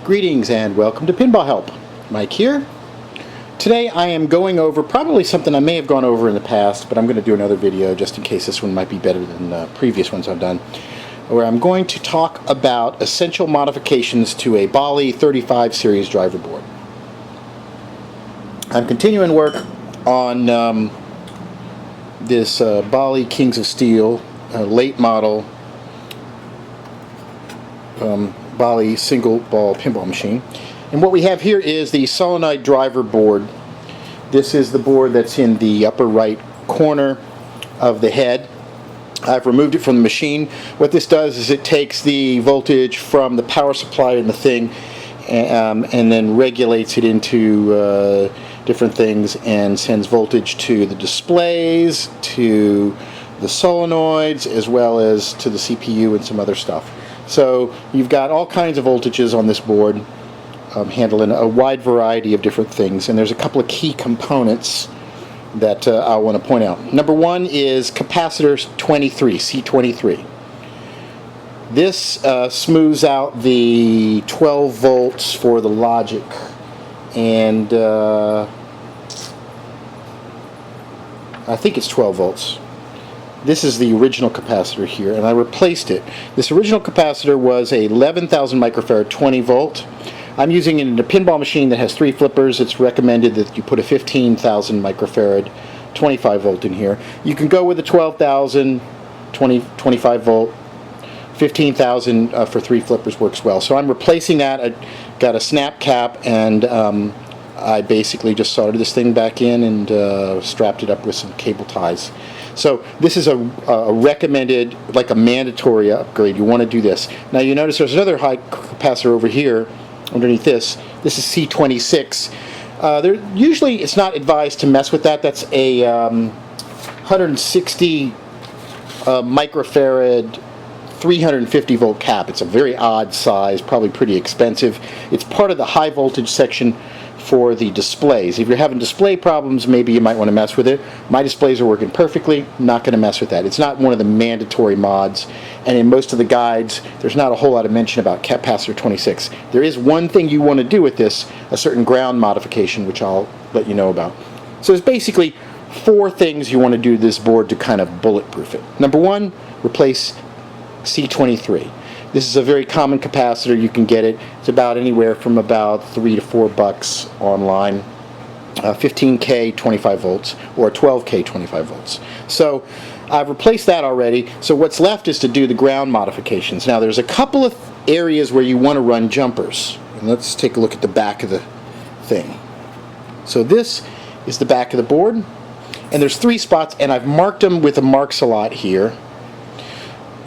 Greetings and welcome to PinballHelp. Mike here. Today I am going over probably something I may have gone over in the past, but I'm going to do another video just in case this one might be better than previous ones I've done, where I'm going to talk about essential modifications to a Bally35 series driver board. I'm continuing work on this Bally Kings of Steel late model Bally single ball pinball machine. And what we have here is the Solenoid driver board. This is the board that's in the upper right corner of the head. I've removed it from the machine. What this does is it takes the voltage from the power supply in the thing and then regulates it into different things and sends voltage to the displays, to the solenoids, as well as to the CPU and some other stuff. So you've got all kinds of voltages on this board, handling a wide variety of different things, and there's a couple of key components that I want to point out. Number one is Capacitors 23, C23. This smooths out the 12 volts for the logic, and I think it's 12 volts. This is the original capacitor here, and I replaced it. This original capacitor was a 11,000 microfarad 20 volt. I'm using it in a pinball machine that has 3 flippers. It's recommended that you put a 15,000 microfarad 25 volt in here. You can go with a 12,000 25 volt. 15,000 for 3 flippers works well. So I'm replacing that. I got a snap cap, and I basically just soldered this thing back in and strapped it up with some cable ties. So this is a recommended, like a mandatory upgrade. You want to do this. Now you notice there's another high capacitor over here underneath this. This is C26. Usually it's not advised to mess with that. That's a 160 microfarad 350 volt cap. It's a very odd size, probably pretty expensive. It's part of the high voltage section for the displays. If you're having display problems, maybe you might want to mess with it. My displays are working perfectly. Not going to mess with that. It's not one of the mandatory mods, and in most of the guides there's not a whole lot of mention about capacitor 26. There is one thing you want to do with this, a certain ground modification, which I'll let you know about. So there's basically 4 things you want to do to this board to kind of bulletproof it. Number 1, replace C23. This is a very common capacitor. You can get it. It's about anywhere from about $3 to $4 online. 15K 25 volts or 12K 25 volts. So I've replaced that already. So what's left is to do the ground modifications. Now there's a couple of areas where you want to run jumpers. And let's take a look at the back of the thing. So this is the back of the board, and there's 3 spots, and I've marked them with a mark-a-lot here.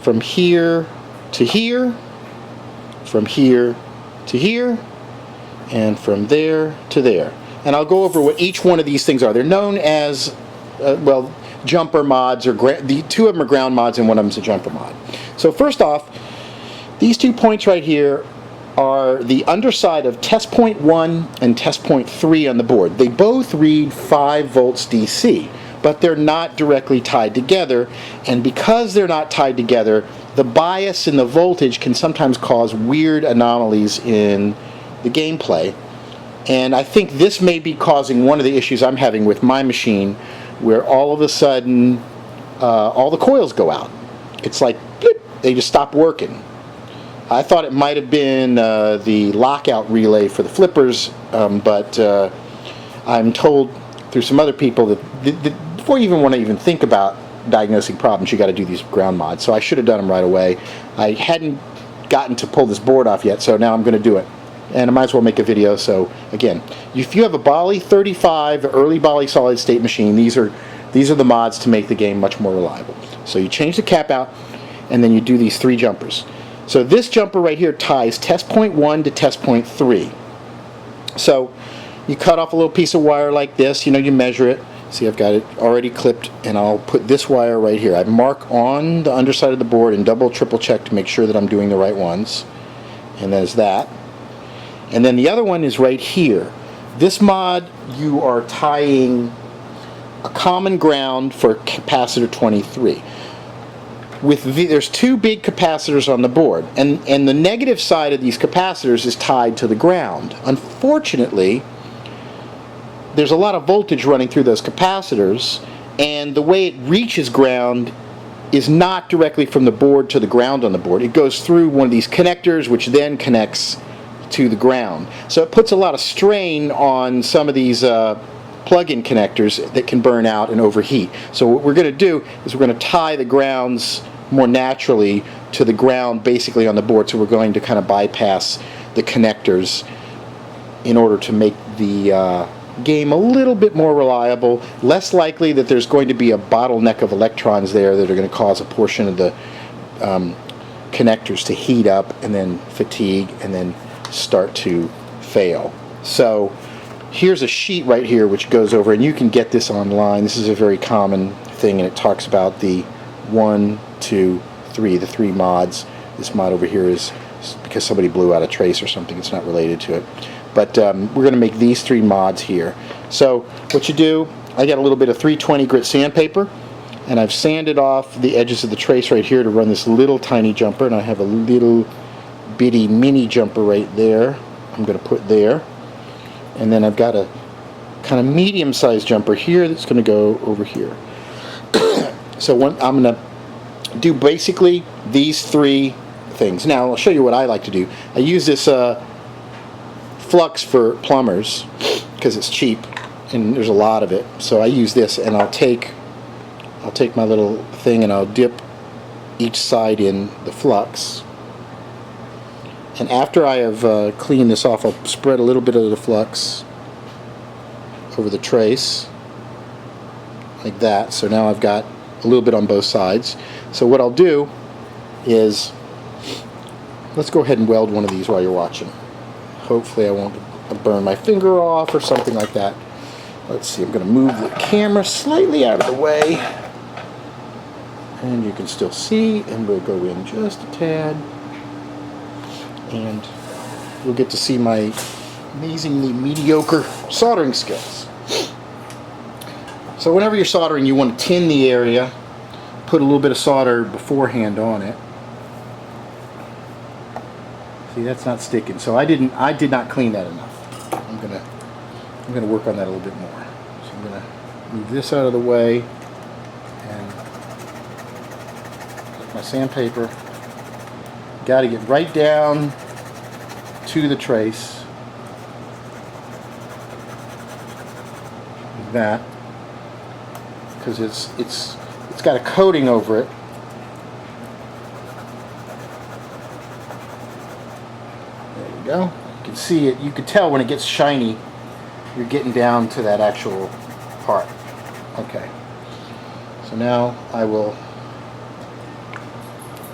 From here to here, from here to here, and from there to there. And I'll go over what each one of these things are. They're known as, well, jumper mods, or the 2 of them are ground mods and one of them is a jumper mod. So first off, these 2 points right here are the underside of test point 1 and test point 3 on the board. They both read 5 volts DC, but they're not directly tied together, and because they're not tied together, the bias in the voltage can sometimes cause weird anomalies in the gameplay. And I think this may be causing one of the issues I'm having with my machine, where all of a sudden all the coils go out. It's like bloop, they just stop working. I thought it might have been the lockout relay for the flippers, but I'm told through some other people that before you even want to even think about diagnosing problems, you got to do these ground mods. So I should have done them right away. I hadn't gotten to pull this board off yet, so now I'm going to do it. And I might as well make a video. So again, if you have a Bally35 early Bally solid state machine, these are the mods to make the game much more reliable. So you change the cap out, and then you do these 3 jumpers. So this jumper right here ties test point 1 to test point 3. So you cut off a little piece of wire like this. You know, you measure it. See, I've got it already clipped, and I'll put this wire right here. I mark on the underside of the board and double, triple check to make sure that I'm doing the right ones. And there's that. And then the other one is right here. This mod, you are tying a common ground for capacitor 23. there's two big capacitors on the board, and the negative side of these capacitors is tied to the ground. Unfortunately, there's a lot of voltage running through those capacitors, and the way it reaches ground is not directly from the board to the ground on the board. It goes through one of these connectors, which then connects to the ground. So it puts a lot of strain on some of these plug-in connectors that can burn out and overheat. So what we're going to do is we're going to tie the grounds more naturally to the ground basically on the board. So we're going to kind of bypass the connectors in order to make the game a little bit more reliable, less likely that there's going to be a bottleneck of electrons there that are going to cause a portion of the connectors to heat up and then fatigue and then start to fail. So here's a sheet right here which goes over, and you can get this online. This is a very common thing, and it talks about the 1, 2, 3, the 3 mods. This mod over here is because somebody blew out a trace or something. It's not related to it. But we're going to make these 3 mods here. So what you do, I got a little bit of 320 grit sandpaper, and I've sanded off the edges of the trace right here to run this little tiny jumper, and I have a little bitty mini jumper right there I'm going to put there. And then I've got a kind of medium-sized jumper here that's going to go over here. So I'm going to do basically these 3 things. Now I'll show you what I like to do. I use this flux for plumbers because it's cheap and there's a lot of it. So I use this, and I'll take my little thing and I'll dip each side in the flux. And after I have cleaned this off, I'll spread a little bit of the flux over the trace, like that. So now I've got a little bit on both sides. So what I'll do is, let's go ahead and weld one of these while you're watching. Hopefully I won't burn my finger off or something like that. Let's see, I'm going to move the camera slightly out of the way. And you can still see, and we'll go in just a tad. And you'll get to see my amazingly mediocre soldering skills. So whenever you're soldering, you want to tin the area, put a little bit of solder beforehand on it. See, that's not sticking. So I did not clean that enough. I'm gonna work on that a little bit more. So I'm gonna move this out of the way and take my sandpaper. Got to get right down to the trace, like that, because it's got a coating over it. There you go. You can see it. You can tell when it gets shiny, you're getting down to that actual part. Okay. So now I will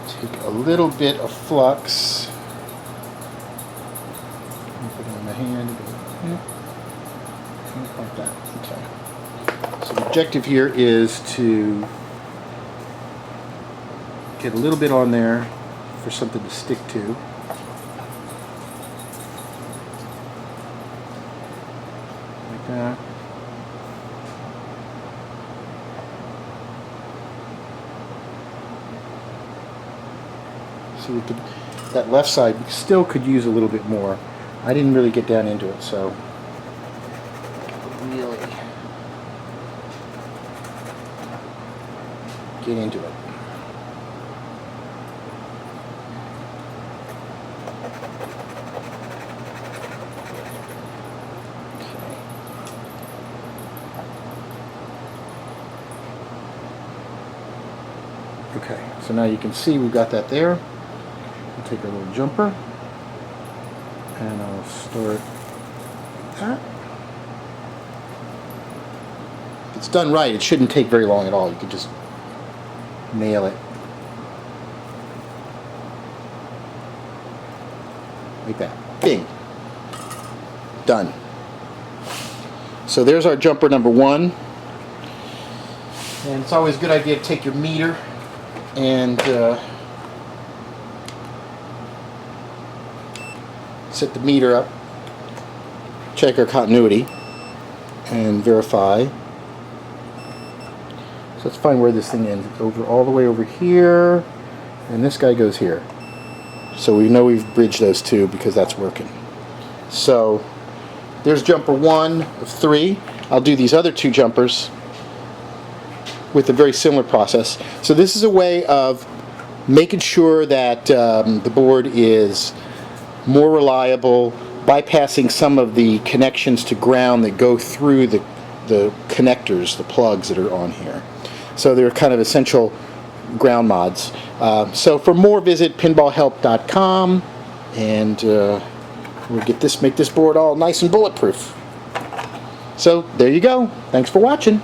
take a little bit of flux, put it on my hand, like that. Okay. So the objective here is to get a little bit on there for something to stick to. Like that. So we could, that left side still could use a little bit more. I didn't really get down into it, so really get into it. Okay, so now you can see we've got that there. I'll take our little jumper and I'll store it like that. If it's done right, it shouldn't take very long at all. You can just nail it like that. Bing. Done. So there's our jumper number 1. And it's always a good idea to take your meter and set the meter up, check our continuity, and verify. So let's find where this thing ends. It's over all the way over here, and this guy goes here. So we know we've bridged those two because that's working. So there's jumper 1 of 3. I'll do these other 2 jumpers with a very similar process. So this is a way of making sure that the board is more reliable, bypassing some of the connections to ground that go through the connectors, the plugs that are on here. So they're kind of essential ground mods. So for more, visit PinballHelp.com, and we'll make this board all nice and bulletproof. So there you go. Thanks for watching.